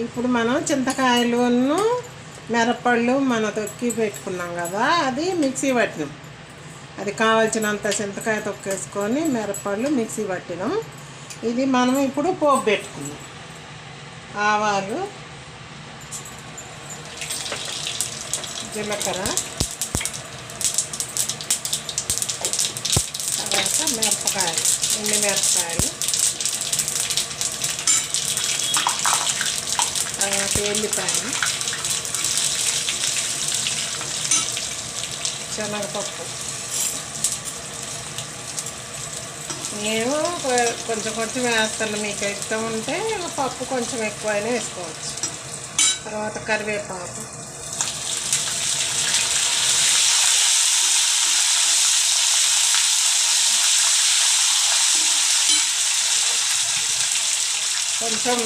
ఇప్పుడు మనం చింతకాయలును మిరపళ్ళు మనం తొక్కి పెట్టుకున్నాం కదా, అది మిక్సీ పట్టినాం. అది కావాల్సినంత చింతకాయ తొక్కేసుకొని మిరపళ్ళు మిక్సీ పట్టినాం. ఇది మనం ఇప్పుడు పోపు పెట్టుకున్నాం. ఆవాలు, జీలకర్ర, తర్వాత మిరపకాయలు, ఎండు మిరపకాయలు, తర్వాత ఎల్లిపాయలు, శనగపప్పు. నేను కొంచెం కొంచెం వేస్తాను, మీకు ఇష్టం ఉంటే పప్పు కొంచెం ఎక్కువైనా వేసుకోవచ్చు. తర్వాత కరివేపాకు, కొంచెం